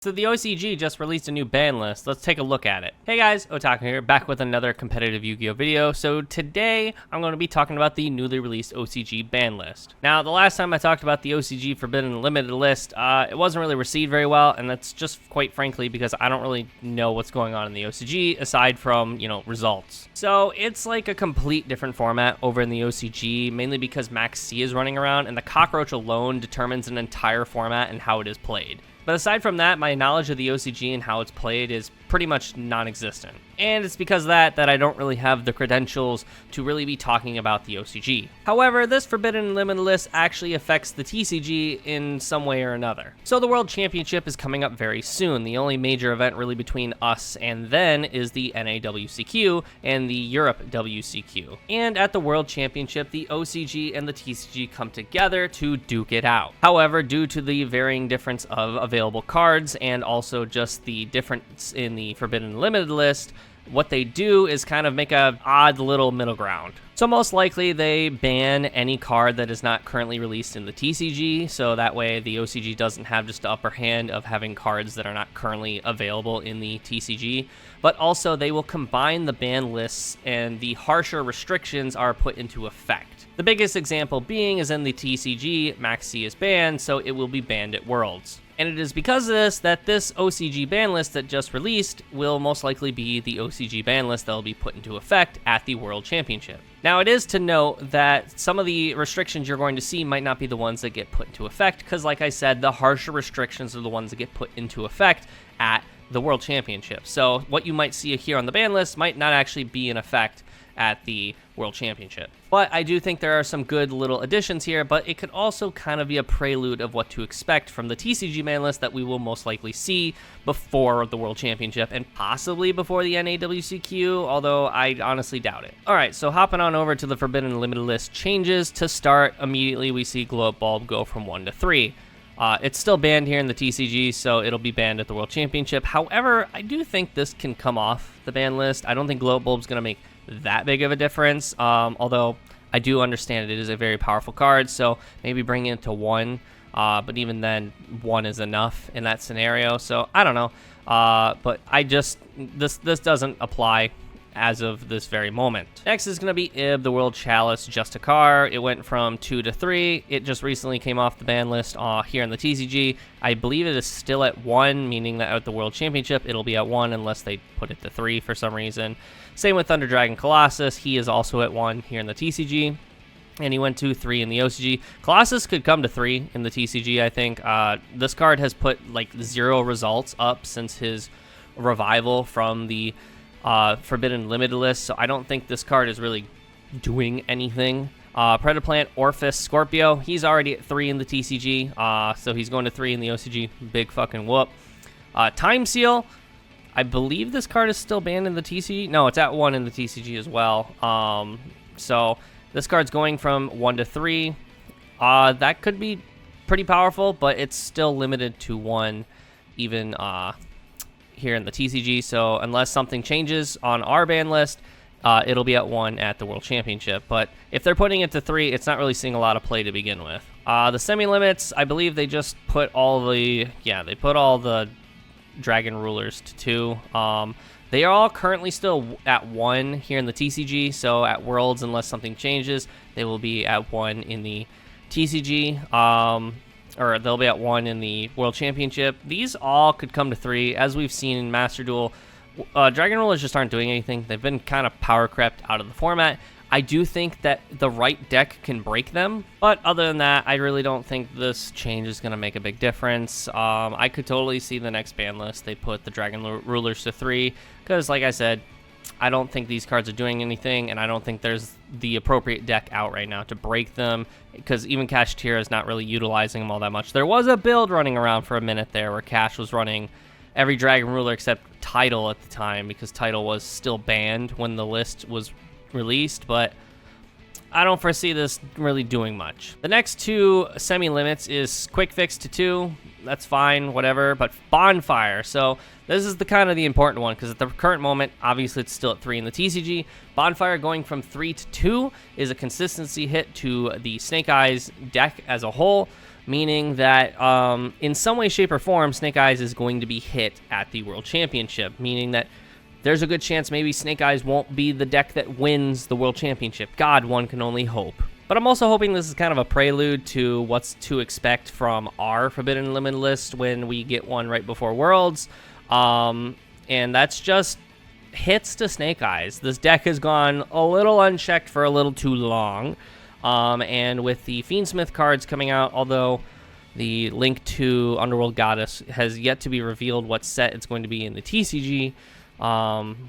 So the OCG just released a new ban list. Let's take a look at it. Hey guys, Otaku here, back with another competitive Yu-Gi-Oh video. So today, I'm going to be talking about the newly released OCG ban list. Now, the last time I talked about the OCG Forbidden Limited list, it wasn't really received very well, and that's just quite frankly because I don't really know what's going on in the OCG aside from, results. So it's like a complete different format over in the OCG, mainly because Max C is running around, and the cockroach alone determines an entire format and how it is played. But aside from that, my knowledge of the OCG and how it's played is pretty much non-existent. And it's because of that I don't really have the credentials to really be talking about the OCG. However, this Forbidden Limited list actually affects the TCG in some way or another. So the World Championship is coming up very soon. The only major event really between us and then is the NAWCQ and the Europe WCQ. And at the World Championship, the OCG and the TCG come together to duke it out. However, due to the varying difference of available cards and also just the difference in the Forbidden Limited list, what they do is kind of make a odd little middle ground. So most likely they ban any card that is not currently released in the TCG, so that way the OCG doesn't have just the upper hand of having cards that are not currently available in the TCG, but also they will combine the ban lists and the harsher restrictions are put into effect. The biggest example being is in the TCG, Max C is banned, so it will be banned at Worlds. And it is because of this that this OCG ban list that just released will most likely be the OCG ban list that will be put into effect at the World Championship. Now, it is to note that some of the restrictions you're going to see might not be the ones that get put into effect, because like I said, the harsher restrictions are the ones that get put into effect at the World Championship. So what you might see here on the ban list might not actually be in effect at the World Championship. But I do think there are some good little additions here, but it could also kind of be a prelude of what to expect from the TCG ban list that we will most likely see before the World Championship and possibly before the NAWCQ, although I honestly doubt it. Alright, so hopping on over to the Forbidden Limited list changes. To start, immediately we see Glow Up Bulb go from 1 to 3. It's still banned here in the TCG, so it'll be banned at the World Championship. However, I do think this can come off the ban list. I don't think Glow Up Bulb's going to make that big of a difference, although I do understand it is a very powerful card, so maybe bringing it to 1, but even then 1 is enough in that scenario, so I don't know, but this doesn't apply as of this very moment. Next is going to be Ib, the World Chalice, just a card. It went from 2 to 3. It just recently came off the ban list here in the TCG. I believe it is still at 1, meaning that at the World Championship, it'll be at 1 unless they put it to 3 for some reason. Same with Thunder Dragon Colossus. He is also at 1 here in the TCG. And he went to 3 in the OCG. Colossus could come to 3 in the TCG, I think. This card has put like 0 results up since his revival from the Forbidden Limited list, so I don't think this card is really doing anything. Predaplant, Orphis, Scorpio, he's already at 3 in the TCG, so he's going to 3 in the OCG. Big fucking whoop. Time Seal, I believe this card is still banned in the TCG. No, it's at 1 in the TCG as well. So this card's going from 1 to 3. That could be pretty powerful, but it's still limited to 1 even here in the TCG, so unless something changes on our ban list, it'll be at 1 at the World Championship. But if they're putting it to 3, it's not really seeing a lot of play to begin with. The semi-limits, I believe they just put all the Dragon Rulers to 2. They are all currently still at 1 here in the TCG, so at Worlds, unless something changes, they will be at 1 in the TCG. Or they'll be at 1 in the World Championship. These all could come to 3. As we've seen in Master Duel, Dragon Rulers just aren't doing anything. They've been kind of power crept out of the format. I do think that the right deck can break them, but other than that, I really don't think this change is going to make a big difference. I could totally see the next ban list, they put the Dragon Rulers to 3, because like I said, I don't think these cards are doing anything, and I don't think there's the appropriate deck out right now to break them, because even Cash Tira is not really utilizing them all that much. There was a build running around for a minute there where Cash was running every Dragon Ruler except Tidal at the time, because Tidal was still banned when the list was released, but I don't foresee this really doing much. The next 2 semi-limits is Quick Fix to 2. That's fine, whatever, but Bonfire. So this is the kind of the important one, because at the current moment, obviously it's still at 3 in the TCG. Bonfire going from 3 to 2 is a consistency hit to the Snake Eyes deck as a whole, meaning that in some way, shape, or form, Snake Eyes is going to be hit at the World Championship, meaning that there's a good chance maybe Snake Eyes won't be the deck that wins the World Championship. God, one can only hope. But I'm also hoping this is kind of a prelude to what's to expect from our Forbidden Limited list when we get one right before Worlds. And that's just hits to Snake Eyes. This deck has gone a little unchecked for a little too long. And with the Fiendsmith cards coming out, although the link to Underworld Goddess has yet to be revealed what set it's going to be in the TCG,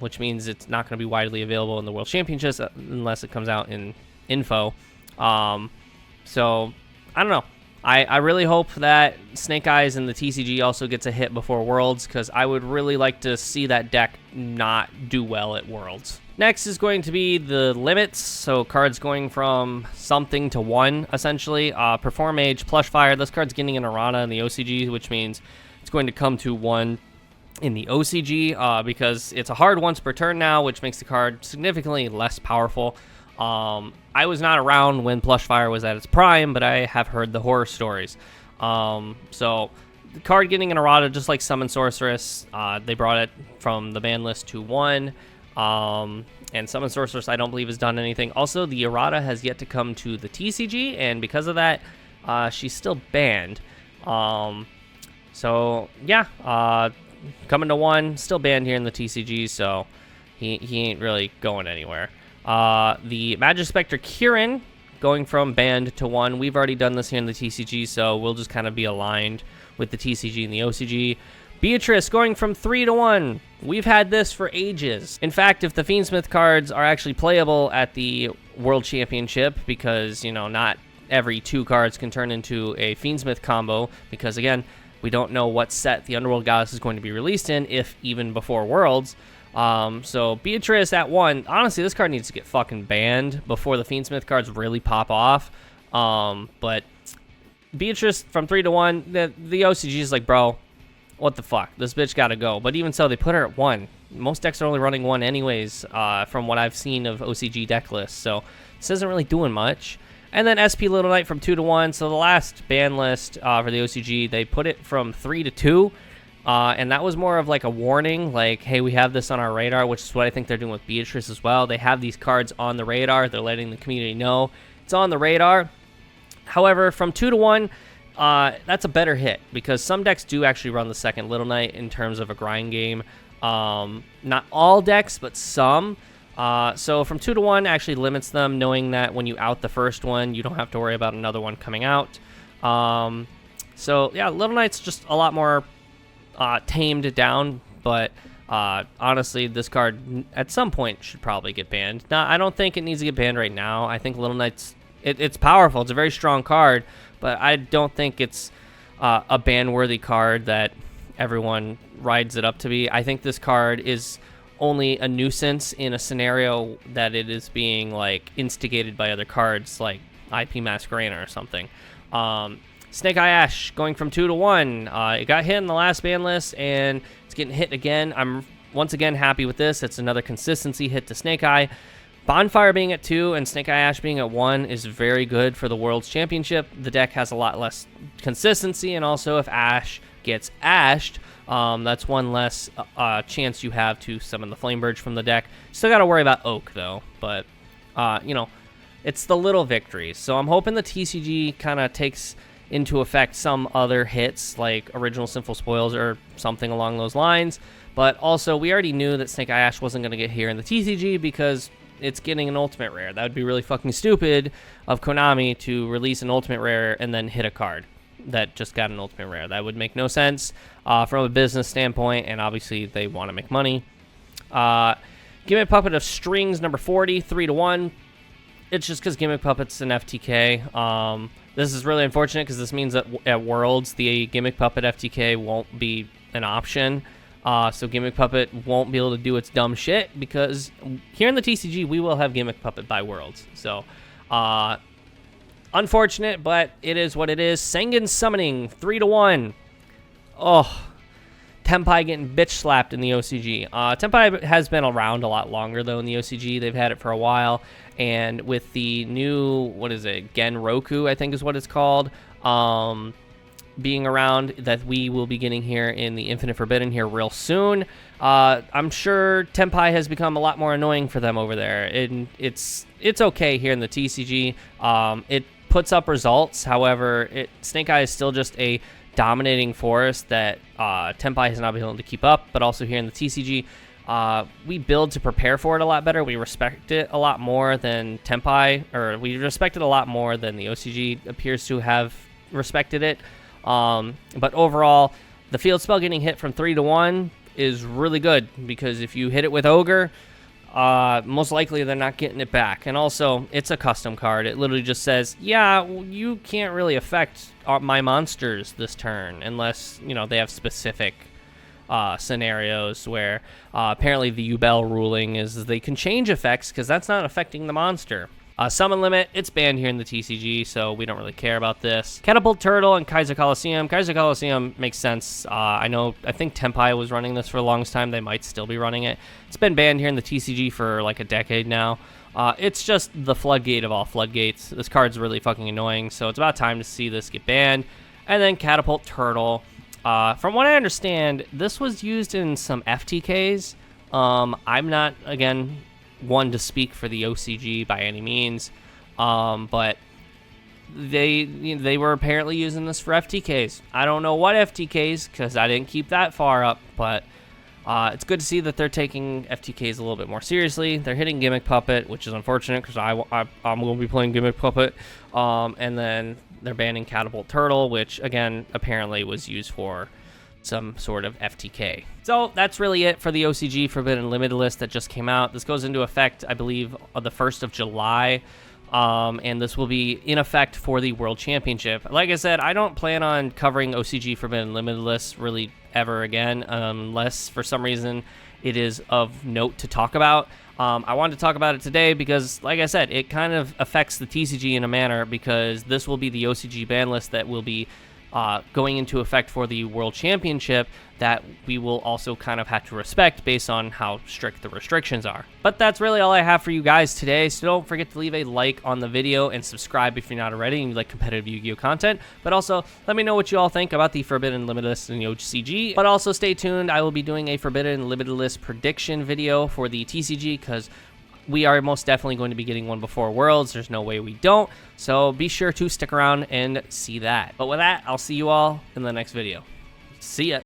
which means it's not going to be widely available in the World Championships unless it comes out in info. So, I don't know. I really hope that Snake Eyes in the TCG also gets a hit before Worlds, because I would really like to see that deck not do well at Worlds. Next is going to be the limits, so cards going from something to 1, essentially. Perform Mage, Plush Fire, this card's getting an errata in the OCG, which means it's going to come to 1 in the OCG, because it's a hard once per turn now, which makes the card significantly less powerful. I was not around when Plush Fire was at its prime, but I have heard the horror stories. So the card getting an errata, just like Summon Sorceress, they brought it from the ban list to 1. And Summon Sorceress, I don't believe, has done anything. Also, the errata has yet to come to the TCG, and because of that, she's still banned. So yeah, coming to 1, still banned here in the TCG, so he ain't really going anywhere. The Magic Spectre Kieran going from banned to 1. We've already done this here in the TCG, so we'll just kind of be aligned with the TCG and the OCG. Beatrice going from 3 to 1. We've had this for ages. In fact, if the Fiendsmith cards are actually playable at the World Championship, because, you know, not every 2 cards can turn into a Fiendsmith combo, because, again, we don't know what set the Underworld Goddess is going to be released in, if even before Worlds. So Beatrice at 1, honestly, this card needs to get fucking banned before the Fiendsmith cards really pop off. But Beatrice from 3 to 1, the OCG is like, bro, what the fuck? This bitch gotta go. But even so, they put her at 1. Most decks are only running 1 anyways, from what I've seen of OCG deck lists. So this isn't really doing much. And then SP Little Knight from 2 to 1. So the last ban list for the OCG, they put it from 3 to 2. And that was more of like a warning, like, hey, we have this on our radar, which is what I think they're doing with Beatrice as well. They have these cards on the radar. They're letting the community know it's on the radar. However, from 2 to 1, that's a better hit, because some decks do actually run the second Little Knight in terms of a grind game. Not all decks, but some. So from 2 to 1 actually limits them, knowing that when you out the first one, you don't have to worry about another one coming out. So yeah, Little Knight's just a lot more tamed down, but honestly, this card at some point should probably get banned. Now, I don't think it needs to get banned right now. I think Little Knight's it's powerful. It's a very strong card, but I don't think it's a ban-worthy card that everyone rides it up to be. I think this card is only a nuisance in a scenario that it is being like instigated by other cards like IP Masquerena or something. Snake Eye Ash going from 2 to 1. It got hit in the last ban list, and it's getting hit again. I'm once again happy with this. It's another consistency hit to Snake Eye. Bonfire being at 2 and Snake Eye Ash being at 1 is very good for the World's Championship. The deck has a lot less consistency, and also if Ash gets ashed, that's one less chance you have to summon the Flamebird from the deck. Still got to worry about Oak, though, but, you know, it's the little victories. So I'm hoping the TCG kind of takes into effect some other hits, like Original Sinful Spoils or something along those lines. But also, we already knew that Snake Eye Ash wasn't going to get here in the TCG because it's getting an Ultimate Rare. That would be really fucking stupid of Konami to release an Ultimate Rare and then hit a card that just got an Ultimate Rare. That would make no sense from a business standpoint, and obviously they want to make money. Gimmick Puppet of Strings, number 40, 3 to 1. It's just because Gimmick Puppet's an FTK. This is really unfortunate because this means that at Worlds, the Gimmick Puppet FTK won't be an option. So Gimmick Puppet won't be able to do its dumb shit because here in the TCG, we will have Gimmick Puppet by Worlds. So, unfortunate, but it is what it is. Sengen Summoning, 3 to 1. Oh, Tenpai getting bitch slapped in the OCG. Tenpai has been around a lot longer, though, in the OCG. They've had it for a while. And with the new, what is it, Genroku, I think is what it's called, being around that we will be getting here in the Infinite Forbidden here real soon. I'm sure Tenpai has become a lot more annoying for them over there, and it's okay here in the TCG. It puts up results, however, Snake Eye is still just a dominating force that Tenpai has not been able to keep up, but also here in the TCG, we build to prepare for it a lot better. We respect it a lot more than Tenpai, or we respect it a lot more than the OCG appears to have respected it. But overall, the field spell getting hit from 3 to 1 is really good, because if you hit it with Ogre, most likely they're not getting it back. And also, it's a custom card. It literally just says, yeah, you can't really affect my monsters this turn unless, you know, they have specific scenarios where apparently the Ubel ruling is they can change effects because that's not affecting the monster. Summon Limit, it's banned here in the TCG, so we don't really care about this. Catapult Turtle and Kaiser Coliseum. Kaiser Coliseum makes sense. I think Tenpai was running this for the longest time. They might still be running it. It's been banned here in the TCG for like a decade now. It's just the floodgate of all floodgates. This card's really fucking annoying, so it's about time to see this get banned. And then Catapult Turtle. From what I understand, this was used in some FTKs. I'm not, again, one to speak for the OCG by any means, but they were apparently using this for FTKs. I don't know what FTKs, because I didn't keep that far up, but it's good to see that they're taking FTKs a little bit more seriously. They're hitting Gimmick Puppet, which is unfortunate because I'm going to be playing Gimmick Puppet, and then they're banning Catapult Turtle, which again apparently was used for some sort of FTK. So that's really it for the OCG Forbidden Limited list that just came out. This goes into effect, I believe, on the 1st of July, and this will be in effect for the World Championship. Like I said, I don't plan on covering OCG Forbidden Limited lists really ever again, unless for some reason it is of note to talk about. I wanted to talk about it today because, like I said, it kind of affects the TCG in a manner, because this will be the OCG ban list that will be going into effect for the World Championship, that we will also kind of have to respect based on how strict the restrictions are. But that's really all I have for you guys today, so don't forget to leave a like on the video and subscribe if you're not already and you like competitive Yu-Gi-Oh content. But also, let me know what you all think about the Forbidden Limited List in the OCG. But also stay tuned, I will be doing a Forbidden Limited List prediction video for the TCG, because we are most definitely going to be getting one before Worlds. There's no way we don't. So be sure to stick around and see that. But with that, I'll see you all in the next video. See ya.